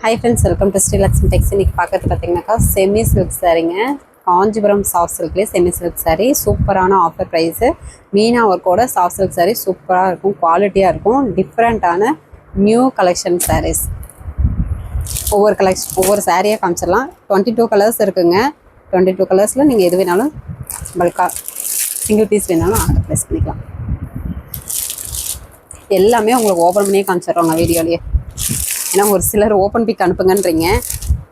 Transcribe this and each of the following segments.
Hi friends, welcome to Sri Lakshmi Textiles. இன்னைக்கு பார்க்கறது பார்த்தீங்கன்னாக்கா செமி சில்க் சாரீங்க. காஞ்சிபுரம் சாஃப்ட் சில்க்லேயே செமி சில்க் சாரீ சூப்பரான ஆஃபர் ப்ரைஸு. மீனா ஒர்க்கோட சாஃப்ட் சில்க் சாரீ சூப்பராக இருக்கும், குவாலிட்டியாக இருக்கும். டிஃப்ரெண்ட்டான நியூ கலெக்ஷன் சாரீஸ். ஒவ்வொரு சாரியாக காமிச்சிடலாம். 22 கலர்ஸ் இருக்குங்க. 22 கலர்ஸில் நீங்கள் எது வேணாலும் பல்காக சிங்கிள் பீஸ் வேணாலும் ஆர்டர் ப்ளேஸ் பண்ணிக்கலாம். எல்லாமே உங்களுக்கு ஓப்பன் பண்ணியே காமிச்சிடுறோங்க வீடியோலேயே. ஏன்னா ஒரு சிலர் ஓப்பன் பிக் அனுப்புங்கன்றீங்க.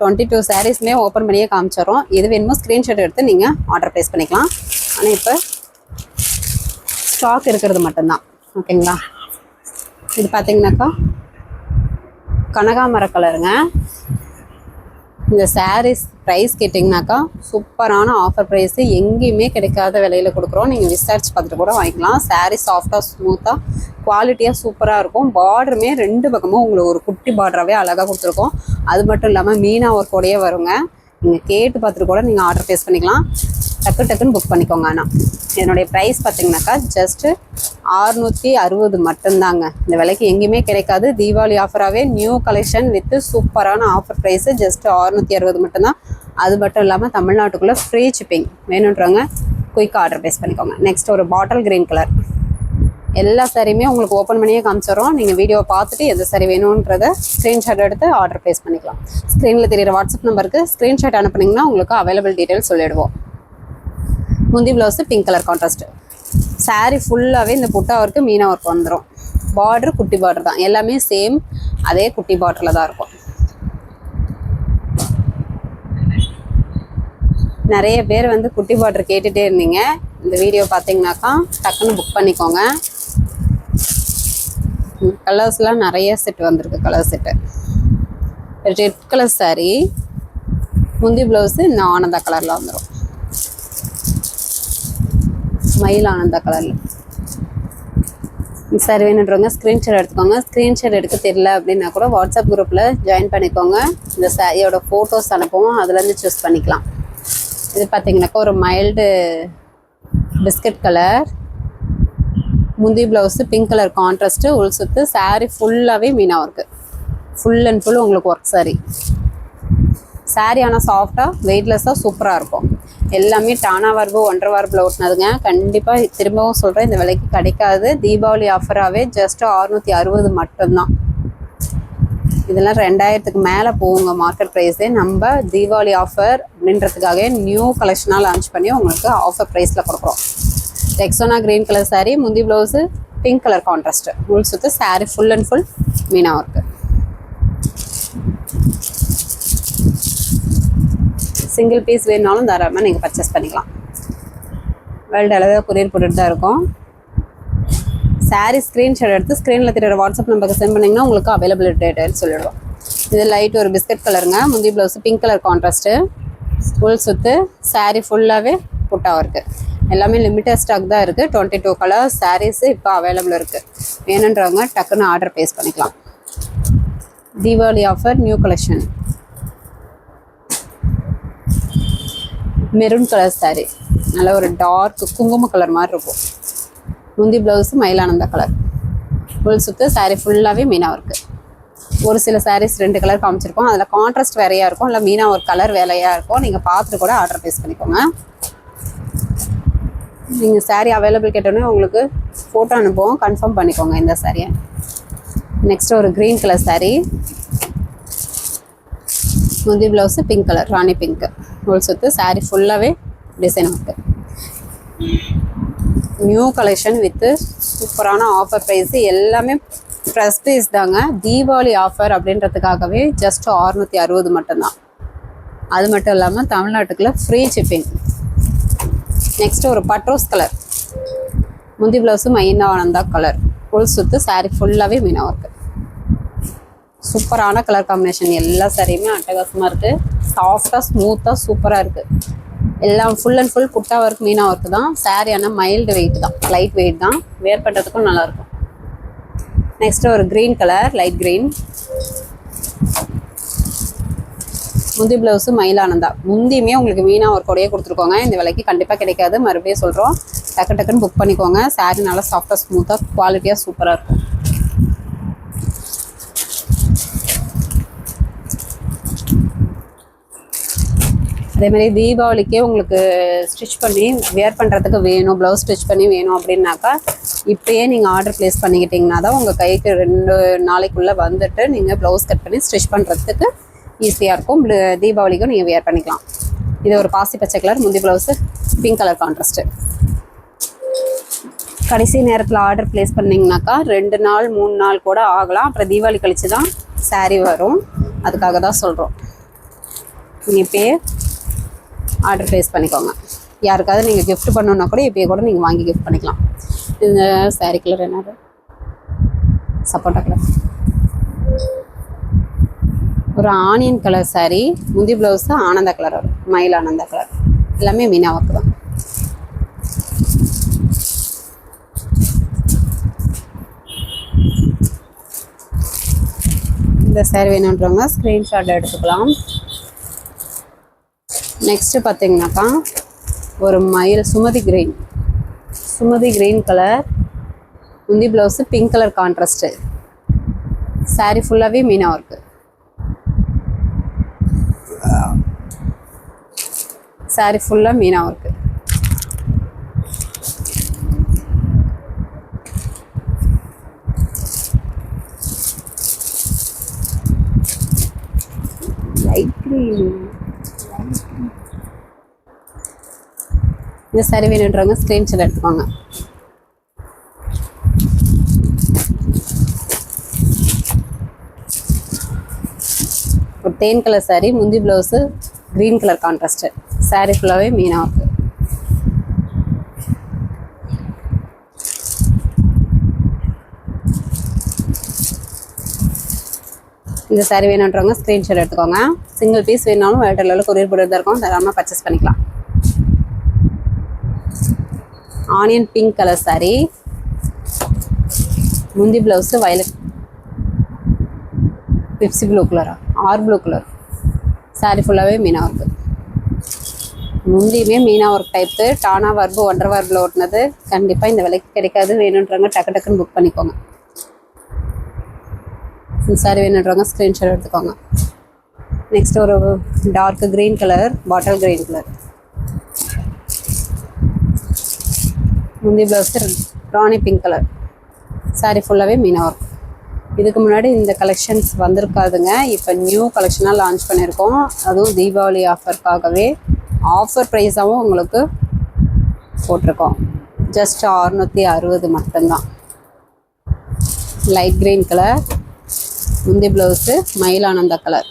22 சாரீஸுமே ஓப்பன் பண்ணியே காமிச்சிடறோம். எது வேணுமோ ஸ்க்ரீன்ஷாட் எடுத்து நீங்கள் ஆர்டர் ப்ளேஸ் பண்ணிக்கலாம். ஆனால் இப்போ ஸ்டாக் இருக்கிறது மட்டும்தான், ஓகேங்களா. இது பார்த்தீங்கன்னாக்கா கனகாமர கலருங்க. இந்த சாரீஸ் ப்ரைஸ் கேட்டிங்கனாக்கா சூப்பரான ஆஃபர் ப்ரைஸு, எங்கேயுமே கிடைக்காத விலையில் கொடுக்குறோம். நீங்கள் விசாரிச்சு பார்த்துட்டு கூட வாங்கிக்கலாம். சாரீ சாஃப்டாக ஸ்மூத்தாக குவாலிட்டியாக சூப்பராக இருக்கும். பார்டருமே 2 பக்கமும் உங்களுக்கு ஒரு குட்டி பார்டராகவே அழகாக கொடுத்துருக்கோம். அது மட்டும் இல்லாமல் மீனா ஒர்க்கோடையே வருங்க. நீங்கள் கேட்டு பார்த்துட்டு கூட நீங்கள் ஆர்டர் ப்ளேஸ் பண்ணிக்கலாம். டக்குன்னு புக் பண்ணிக்கோங்க. ஆனால் என்னுடைய ப்ரைஸ் பார்த்தீங்கன்னாக்கா ஜஸ்ட்டு 660 மட்டும்தாங்க. இந்த விலைக்கு எங்கேயுமே கிடைக்காது. தீபாவளி ஆஃபராகவே நியூ கலெக்ஷன் வித்து சூப்பரான ஆஃபர் ப்ரைஸு ஜஸ்ட்டு 660 மட்டும்தான். அது மட்டும் இல்லாமல் தமிழ்நாட்டுக்குள்ளே ஃப்ரீ ஷிப்பிங். வேணுன்றவங்க குயிக்காக ஆர்டர் ப்ளேஸ் பண்ணிக்கோங்க. நெக்ஸ்ட் ஒரு பாட்டில் க்ரீன் கலர். எல்லா சாரியுமே உங்களுக்கு ஓப்பன் பண்ணியே காமிச்சிடறோம். நீங்கள் வீடியோவை பார்த்துட்டு எந்த சாரி வேணுன்றதை ஸ்க்ரீன்ஷாட் எடுத்து ஆர்டர் ப்ளேஸ் பண்ணிக்கலாம். ஸ்க்ரீனில் தெரியிற வாட்ஸ்அப் நம்பருக்கு ஸ்க்ரீன்ஷாட் அனுப்புனீங்கன்னா உங்களுக்கு அவைலபிள் டீட்டெயில் சொல்லிடுவோம். முந்தி blouse pink colour contrast. Sari ஃபுல்லாகவே இந்த புட்டா ஒர்க்கு மீனா ஒர்க் வந்துடும். பார்டரு குட்டி பார்டர் தான், எல்லாமே சேம் அதே குட்டி பார்டரில் தான் இருக்கும். நிறைய பேர் வந்து குட்டி பார்டர் கேட்டுகிட்டே இருந்தீங்க. இந்த வீடியோ பார்த்தீங்கன்னாக்கா டக்குன்னு புக் பண்ணிக்கோங்க. கலர்ஸ்லாம் நிறைய செட் வந்திருக்கு. Colour set red colour sari, முந்தி ப்ளவுஸு இந்த ஆனந்தா கலரில் வந்துடும். மயில் ஆனந்தா கலரில் சாரி வேணுன்றவங்க ஸ்க்ரீன்ஷாட் எடுத்துக்கோங்க. ஸ்க்ரீன்ஷாட் எடுக்க தெரியல அப்படின்னா கூட வாட்ஸ்அப் குரூப்பில் ஜாயின் பண்ணிக்கோங்க. இந்த சாரியோட ஃபோட்டோஸ் அனுப்புவோம், அதுலேருந்து சூஸ் பண்ணிக்கலாம். இது பார்த்தீங்கன்னாக்கா ஒரு மைல்டு பிஸ்கட் கலர், முந்தி ப்ளவுஸு பிங்க் கலர் கான்ட்ராஸ்ட்டு, உள் சுற்று. சாரீ ஃபுல்லாகவே meena work, full and full உங்களுக்கு ஒர்க் சாரீ. சாரீ ஆனால் சாஃப்டாக வெயிட்லெஸ்ஸாக சூப்பராக இருக்கும். எல்லாமே டானா வார்பு 1.5 வார்பில் ஓட்டினதுங்க. கண்டிப்பாக திரும்பவும் சொல்கிறேன், இந்த விலைக்கு கிடைக்காது. தீபாவளி ஆஃபராகவே ஜஸ்ட்டு 660 மட்டும்தான். இதெல்லாம் 2000க்கு மேலே போகுங்க மார்க்கெட் ப்ரைஸே. நம்ம தீபாவளி ஆஃபர் அப்படின்றதுக்காகவே நியூ கலெக்ஷனாக லான்ச் பண்ணி உங்களுக்கு ஆஃபர் ப்ரைஸில் கொடுக்குறோம். ரெக்ஸோனா க்ரீன் கலர் சாரீ, முந்தி ப்ளவுஸு பிங்க் கலர் கான்ட்ராஸ்ட்டு, உள் சுற்று. சாரீ ஃபுல் அண்ட் ஃபுல் மீனா ஒர்க்கு. சிங்கிள் பீஸ் வேணுனாலும் தாராளமாக நீங்கள் பர்ச்சேஸ் பண்ணிக்கலாம். வேர்ல்டு அளவில் கொரியர் போட்டுட்டு தான் இருக்கும். சாரீ ஸ்க்ரீன்ஷாட் எடுத்து ஸ்க்ரீனில் தெரியுற வாட்ஸ்அப் நம்பருக்கு சென்ட் பண்ணிங்கன்னா உங்களுக்கு அவைலபிள் டேட்டா சொல்லிடுவோம். இது லைட் ஒரு பிஸ்கட் கலருங்க. முந்தி ப்ளவுஸு பிங்க் கலர் கான்ட்ராஸ்ட்டு, உள் சுற்று. சாரீ ஃபுல்லாகவே புட்டாக இருக்குது. எல்லாமே லிமிட்டட் ஸ்டாக் தான் இருக்குது. 22 கலர் சாரீஸு இப்போ அவைலபிள் இருக்குது. வேணுன்றவங்க டக்குன்னு ஆர்டர் ப்ளேஸ் பண்ணிக்கலாம். Deepavali offer new collection. Maroon colour sari, நல்ல ஒரு டார்க் குங்கும கலர் மாதிரி இருக்கும். முந்தி ப்ளவுஸு மயிலானந்தா கலர், உள் சுற்று. சாரீ ஃபுல்லாகவே மீனா ஒர்க்கு. ஒரு சில சாரீஸ் 2 கலர் காமிச்சிருக்கோம், அதில் கான்ட்ராஸ்ட் வேறையாக இருக்கும், இல்லை மீனா ஒரு கலர் வேலையாக இருக்கும். நீங்கள் பார்த்துட்டு கூட ஆர்டர் ப்ளேஸ் பண்ணிக்கோங்க. நீங்கள் சாரீ அவைலபிள் கேட்டோன்னே உங்களுக்கு ஃபோட்டோ அனுப்புவோம், கன்ஃபார்ம் பண்ணிக்கோங்க இந்த சாரியை. நெக்ஸ்ட்டு ஒரு க்ரீன் கலர் சாரீ, முந்தி ப்ளவுஸு பிங்க் கலர் ராணி பிங்க்கு, உள் சுற்று. சாரீ ஃபுல்லாகவே design work. New collection with சூப்பரான ஆஃபர் ப்ரைஸு. எல்லாமே ஃப்ரெஷ் பீஸ் தாங்க. தீபாவளி ஆஃபர் அப்படின்றதுக்காகவே ஜஸ்ட் 660 மட்டும்தான். அது மட்டும் இல்லாமல் தமிழ்நாட்டுக்குள்ளே ஃப்ரீ ஷிப்பிங். நெக்ஸ்ட்டு ஒரு பட்ரோஸ் கலர், முந்தி ப்ளவுஸு மைனா ஆனந்தா கலர், உள் சுற்று. சாரீ ஃபுல்லாகவே மீனா ஒர்க்கு. சூப்பரான கலர் காம்பினேஷன். எல்லா சாரியுமே அட்டகாசமாக இருக்குது. சாஃப்டாக ஸ்மூத்தாக சூப்பராக இருக்குது. எல்லாம் ஃபுல் அண்ட் ஃபுல் புட்டா ஒர்க் மீனா ஒர்க்கு தான். சாரீ ஆனால் மைல்டு வெயிட் தான், லைட் வெயிட் தான். வேர் பண்ணுறதுக்கும் நல்லாயிருக்கும். நெக்ஸ்ட்டு ஒரு க்ரீன் கலர், லைட் க்ரீன். முந்தி ப்ளவுஸு மயிலானந்தா. முந்தியுமே உங்களுக்கு மீனா ஒர்க்கோடையே கொடுத்துருக்கோங்க. இந்த விலைக்கு கண்டிப்பாக கிடைக்காது, மறுபடியும் சொல்கிறோம். டக்குன்னு புக் பண்ணிக்கோங்க. சாரீ நல்லா சாஃப்டாக ஸ்மூத்தாக குவாலிட்டியாக சூப்பராக இருக்கும். அதே மாதிரி தீபாவளிக்கே உங்களுக்கு ஸ்டிச் பண்ணி வேர் பண்ணுறதுக்கு வேணும், ப்ளவுஸ் ஸ்டிச் பண்ணி வேணும் அப்படின்னாக்கா இப்போயே நீங்கள் ஆர்டர் ப்ளேஸ் பண்ணிக்கிட்டிங்கன்னா தான் உங்கள் கைக்கு 2 நாளைக்குள்ளே வந்துட்டு நீங்கள் ப்ளவுஸ் கட் பண்ணி ஸ்டிச் பண்ணுறதுக்கு ஈஸியாக இருக்கும். தீபாவளிக்கும் நீங்கள் வேர் பண்ணிக்கலாம். இது ஒரு பாசி பச்சை கலர், முந்தி ப்ளவுஸு பிங்க் கலர் கான்ட்ராஸ்ட்டு. கடைசி நேரத்தில் ஆர்டர் ப்ளேஸ் பண்ணிங்கனாக்கா 2 நாள் 3 நாள் கூட ஆகலாம். அப்புறம் தீபாவளி கழித்து தான் சாரீ வரும். அதுக்காக தான் சொல்கிறோம். நீங்கள் இப்போயே ஆர்டர் ப்ளேஸ் பண்ணிக்கோங்க. யாருக்காவது நீங்கள் கிஃப்ட் பண்ணணுன்னா கூட இப்போயே கூட நீங்கள் வாங்கி கிஃப்ட் பண்ணிக்கலாம். இந்த சாரீ கலர் என்னது? சப்போட்டா கலர். ஒரு ஆனியன் கலர் சாரீ, முந்தி ப்ளவுஸு ஆனந்தா கலர் வரும், மயில் ஆனந்தா கலர். எல்லாமே மீனா ஒர்க் தான். இந்த சாரீ வேணுன்றவங்க ஸ்க்ரீன்ஷாட் எடுத்துக்கலாம். நெக்ஸ்ட்டு பார்த்தீங்கன்னாக்கா ஒரு மயில் சுமதி கிரீன் கலர், முந்தி blouse pink colour contrast. Sari ஃபுல்லாகவே மீனா ஒர்க்கு. சாரீ ஃபுல்லாக மீனா ஒர்க்கு. Light green. இந்த சாரீ வேணுன்றவங்க ஸ்க்ரீன்ஷாட் எடுத்துக்கோங்க. ஒரு தேன் கலர் சாரீ, முந்தி blouse green colour contrast. Sari ஃபுல்லாகவே மீனா ஒர்க்கு. இந்த சாரீ வேணுன்றவங்க ஸ்க்ரீன்ஷாட் எடுத்துக்கோங்க. சிங்கிள் பீஸ் வேணாலும் ஏர்டெல்லில் கொரியர் போட்டு தான் இருக்கும், தாராளமாக பர்ச்சேஸ் பண்ணிக்கலாம். ஆனியன் பிங்க் கலர் சாரீ, முந்தி ப்ளவுஸு வயலட் பிப்சி ப்ளூ கலரா ஆர் ப்ளூ கலர். சாரீ ஃபுல்லாகவே மீனா ஒர்க்கு. முந்தியுமே மீனா ஒர்க் டைப்பு, டானா வர்பு ஒன்றரை வர்பில் ஓட்டினது. கண்டிப்பாக இந்த விலைக்கு கிடைக்காது. வேணுன்றவங்க டக்குன்னு புக் பண்ணிக்கோங்க. இந்த சாரீ வேணுன்றவங்க ஸ்க்ரீன்ஷாட் எடுத்துக்கோங்க. நெக்ஸ்ட் ஒரு dark green colour, bottle green colour, முந்தி ப்ளவுஸு ராணி பிங்க் கலர். சாரீ ஃபுல்லாகவே மீனா ஒர்க். இதுக்கு முன்னாடி இந்த கலெக்ஷன்ஸ் வந்திருக்காதுங்க. இப்போ நியூ கலெக்ஷனாக லான்ச் பண்ணியிருக்கோம். அதுவும் தீபாவளி ஆஃபருக்காகவே ஆஃபர் ப்ரைஸாகவும் உங்களுக்கு போட்டிருக்கோம். ஜஸ்ட் 660 மட்டும்தான். லைட் க்ரீன் கலர், முந்தி ப்ளவுஸு மயிலானந்தா கலர்.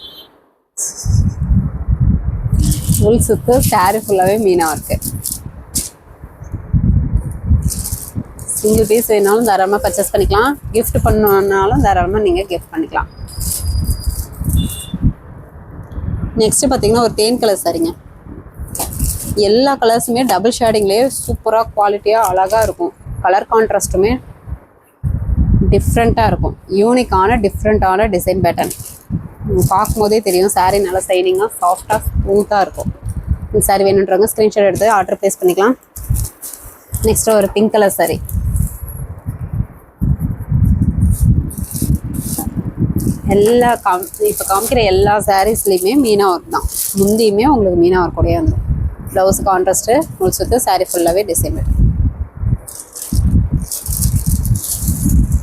உள் சுத்து. சாரீ ஃபுல்லாகவே மீனா ஒர்க்கு. சிங்கிள் பீஸ் வேணாலும் தாராளமாக பர்ச்சேஸ் பண்ணிக்கலாம். கிஃப்ட் பண்ணனாலும் தாராளமாக நீங்கள் கிஃப்ட் பண்ணிக்கலாம். நெக்ஸ்ட்டு பார்த்தீங்கன்னா ஒரு தேன் கலர் சாரீங்க. எல்லா கலர்ஸுமே டபுள் ஷேடிங்லேயே சூப்பராக குவாலிட்டியாக அழகாக இருக்கும். கலர் கான்ட்ராஸ்ட்டுமே டிஃப்ரெண்ட்டாக இருக்கும். யூனிக்கான டிஃப்ரெண்ட்டான டிசைன் பேட்டர்ன். பார்க்கும்போதே தெரியும் சாரீ நல்லா சைனிங்காக சாஃப்டாக ஸ்மூத்தாக இருக்கும். இந்த சாரீ வேணுன்றவங்க ஸ்க்ரீன்ஷாட் எடுத்து ஆர்டர் ப்ளேஸ் பண்ணிக்கலாம். நெக்ஸ்ட்டு ஒரு பிங்க் கலர் சாரீ. இப்போ காமிக்கிற எல்லா சாரீஸ்லேயுமே மீனா ஒர்க் தான். முந்தியுமே உங்களுக்கு மீனா ஒர்க் கூடயே வந்துடும். ப்ளவுஸ் கான்ட்ராஸ்ட்டு, முள் சுற்று. சாரீ ஃபுல்லாகவே டிசைன்.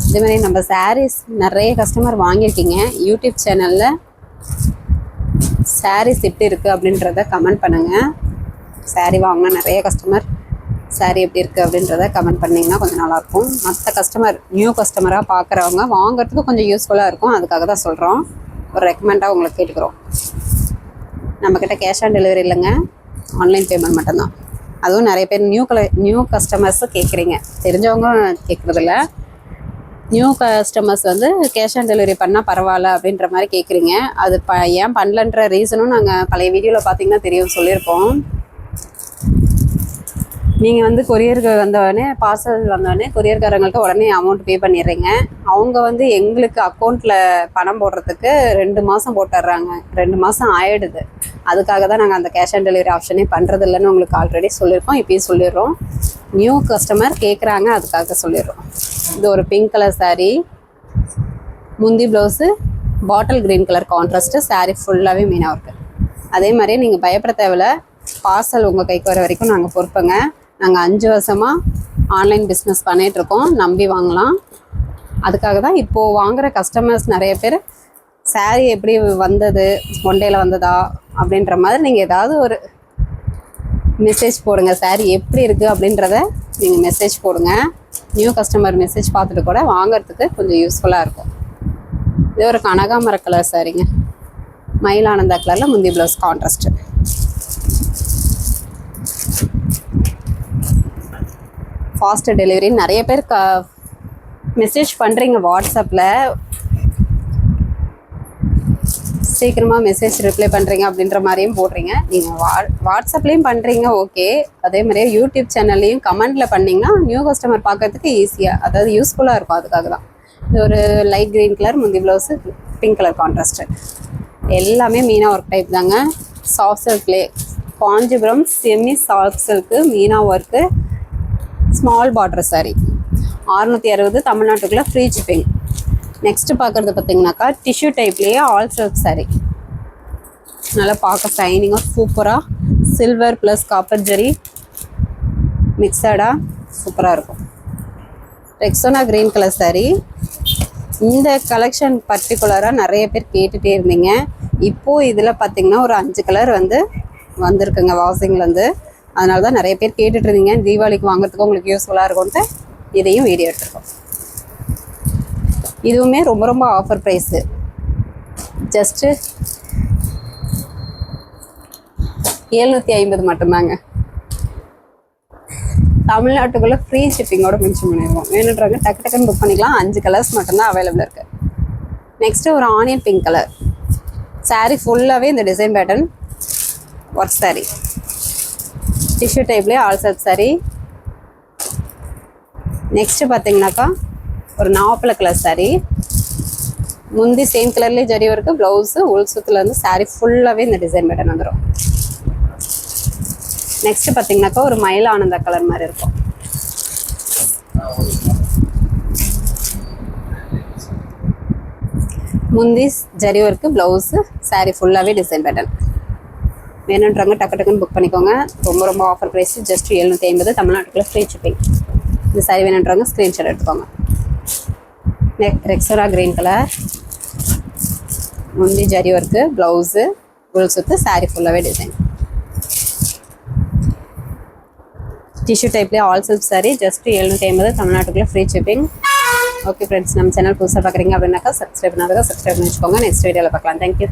இதேமாதிரி நம்ம சாரீஸ் நிறைய கஸ்டமர் வாங்கியிருக்கீங்க. யூடியூப் சேனலில் சாரீஸ் எப்படி இருக்குது அப்படின்றத கமெண்ட் பண்ணுங்கள். சாரீ வாங்கினா நிறைய கஸ்டமர் சாரீ எப்படி இருக்குது அப்படின்றத கமெண்ட் பண்ணிங்கன்னா கொஞ்சம் நல்லாயிருக்கும். மற்ற கஸ்டமர் நியூ கஸ்டமராக பார்க்குறவங்க வாங்குறதுக்கு கொஞ்சம் யூஸ்ஃபுல்லாக இருக்கும். அதுக்காக தான் சொல்கிறோம். ஒரு ரெக்கமெண்டாக உங்களுக்கு கேட்டுக்கிறோம். நம்மக்கிட்ட கேஷ் ஆன் டெலிவரி இல்லைங்க, ஆன்லைன் பேமெண்ட் மட்டும்தான். அதுவும் நிறைய பேர் நியூ கஸ்டமர்ஸு கேட்குறீங்க. தெரிஞ்சவங்க கேட்குறதில்ல. நியூ கஸ்டமர்ஸ் வந்து கேஷ் ஆன் டெலிவரி பண்ணால் பரவாயில்ல அப்படின்ற மாதிரி கேட்குறீங்க. அது ஏன் பண்ணலன்ற ரீசனும் நாங்கள் பழைய வீடியோவில் பார்த்தீங்கன்னா தெரியும், சொல்லியிருக்கோம். நீங்கள் வந்து கொரியருக்கு வந்தோடனே, பார்சல் வந்தோடனே கொரியர்காரங்கள்ட்ட உடனே அமௌண்ட் பே பண்ணிடுறீங்க. அவங்க வந்து எங்களுக்கு அக்கௌண்ட்டில் பணம் போடுறதுக்கு 2 மாதம் போட்டுடுறாங்க. 2 மாதம் ஆகிடுது. அதுக்காக தான் நாங்கள் அந்த கேஷ் ஆன் டெலிவரி ஆப்ஷனே பண்ணுறதில்லன்னு உங்களுக்கு ஆல்ரெடி சொல்லியிருக்கோம். இப்போயும் சொல்லிடுறோம். நியூ கஸ்டமர் கேட்குறாங்க, அதுக்காக சொல்லிடுறோம். இது ஒரு பிங்க் கலர் சாரீ, முந்தி ப்ளவுஸு பாட்டில் க்ரீன் கலர் கான்ட்ராஸ்ட்டு. சாரீ ஃபுல்லாகவே மீனா ஒர்க்கு. அதே மாதிரி நீங்கள் பயப்பட தேவையில்ல, பார்சல் உங்கள் கைக்கு வர வரைக்கும் நாங்கள் பொறுப்பங்க. நாங்கள் 5 வருஷமாக ஆன்லைன் பிஸ்னஸ் பண்ணிகிட்ருக்கோம், நம்பி வாங்கலாம். அதுக்காக தான் இப்போது வாங்குகிற கஸ்டமர்ஸ் நிறைய பேர் சாரீ எப்படி வந்தது, ஒன் டேயில் வந்ததா அப்படின்ற மாதிரி நீங்கள் ஏதாவது ஒரு மெசேஜ் போடுங்க. சாரீ எப்படி இருக்குது அப்படின்றத நீங்கள் மெசேஜ் போடுங்க. நியூ கஸ்டமர் மெசேஜ் பார்த்துட்டு கூட வாங்கிறதுக்கு கொஞ்சம் யூஸ்ஃபுல்லாக இருக்கும். இது ஒரு கனகாமர கலர் சாரீங்க, மயிலானந்தா கலரில் முந்தி ப்ளவுஸ் கான்ட்ராஸ்ட்டு. ஃபாஸ்ட் டெலிவரி நிறைய பேர் மெசேஜ் பண்ணுறீங்க வாட்ஸ்அப்பில், சீக்கிரமாக மெசேஜ் ரிப்ளை பண்ணுறீங்க அப்படின்ற மாதிரியும் போடுறீங்க. நீங்கள் வாட்ஸ்அப்லேயும் பண்ணுறீங்க, ஓகே. அதே மாதிரியே யூடியூப் சேனல்லையும் கமெண்ட்டில் பண்ணிங்கன்னா நியூ கஸ்டமர் பார்க்கறதுக்கு ஈஸியாக, அதாவது யூஸ்ஃபுல்லாக இருக்கும். அதுக்காக தான். இது ஒரு லைட் க்ரீன் கலர், முந்தி ப்ளவுஸு பிங்க் கலர் கான்ட்ராஸ்ட்டு. எல்லாமே மீனா ஒர்க் டைப் தாங்க. சாஃப்ட் சில்க்லே Kanchipuram semi soft silk meena work small border sari 660 தமிழ்நாட்டுக்குள்ளே ஃப்ரீ ஷிப்பிங். நெக்ஸ்ட்டு பார்க்குறது பார்த்தீங்கன்னாக்கா டிஷ்யூ டைப்லேயே ஆல் சில்க் சாரீ. நல்லா பார்க்க ஷைனிங்காக சூப்பராக சில்வர் ப்ளஸ் காப்பர் ஜெரி மிக்சடாக சூப்பராக இருக்கும். Rexona green colour sari. இந்த கலெக்ஷன் பர்டிகுலராக நிறைய பேர் கேட்டுகிட்டே இருந்தீங்க. இப்போது இதில் பார்த்திங்கன்னா ஒரு 5 கலர் வந்திருக்குங்க வாஷிங்லேருந்து. அதனால தான் நிறைய பேர் கேட்டுட்டு இருந்தீங்க. தீபாவளிக்கு வாங்குறதுக்கு உங்களுக்கு யூஸ்ஃபுல்லாக இருக்கும்ட்டு இதையும் வீடியோ எடுத்துருக்கோம். இதுவுமே ரொம்ப ரொம்ப ஆஃபர் ப்ரைஸு, ஜஸ்ட்டு 750 மட்டும்தாங்க. தமிழ்நாட்டுக்குள்ளே ஃப்ரீ ஷிப்பிங்கோட மென்ஷன் பண்ணிடுவோம். வேணுன்றவங்க டக்கு டக்குன்னு புக் பண்ணிக்கலாம். 5 கலர்ஸ் மட்டும்தான் அவைலபிள் இருக்குது. நெக்ஸ்ட்டு ஒரு ஆனியன் பிங்க் கலர் சாரீ. ஃபுல்லாகவே இந்த design pattern work sari, tissue டைப்லேயே ஆல் செல்ஃப் சாரீ. நெக்ஸ்ட்டு பார்த்தீங்கன்னாக்கா ஒரு நாவப்பழ கலர் சாரீ, முந்தி சேம் கலர்லேயே ஜரி இருக்குது, ப்ளவுஸு உள் சுற்றுலேருந்து சாரீ ஃபுல்லாகவே இந்த டிசைன் பேட்டர்ன் வந்துடும். நெக்ஸ்ட்டு பார்த்தீங்கன்னாக்கா ஒரு மயில் ஆனந்தா கலர் மாதிரி இருக்கும். முந்தி ஜரி ஒர்க்கு, ப்ளவுஸு, சாரீ ஃபுல்லாகவே டிசைன் பேட்டர்ன். வேணுன்றவங்க டக்கு டக்குன்னு புக் பண்ணிக்கோங்க. ரொம்ப ரொம்ப ஆஃபர் ப்ரைஸ், ஜஸ்ட் 750 தமிழ்நாட்டுக்குள்ளே ஃப்ரீ ஷிப்பிங். இந்த சாரீ வேணுன்றவங்க ஸ்க்ரீன்ஷாட் எடுத்துக்கோங்க. ரெக்ஸோனா க்ரீன் கலர், முந்தி ஜரி ஒர்க்கு, ப்ளவுஸு, உள் சுத்து, சாரீ ஃபுல்லாகவே டிசைன். டிஷ்யூ டைப்லேயே ஆல் சில்க் சாரீ, ஜஸ்ட் 750 தமிழ்நாட்டுக்குள்ளே ஃப்ரீ ஷிப்பிங். ஓகே ஃப்ரெண்ட்ஸ், நம்ம சேனல் புதுசாக பார்க்குறீங்க அப்படின்னாக்கா சப்ஸ்கிரைப் பண்ணாதா சப்ஸ்கிரைப் பண்ணி வச்சுக்கோங்க. நெக்ஸ்ட் வீடியோவில் பார்க்கலாம். தேங்க்யூ.